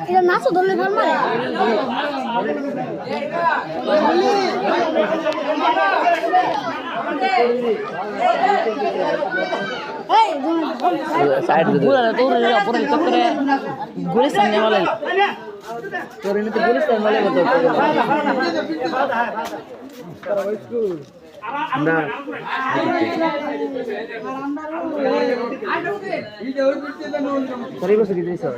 এটা নাচো ধরলে ভাল মারে साइड दे पूरा पूरा चक्कर गोली सामने वाले तो इन्हें तो गोली सामने वाले बता ना सरी बस की देश है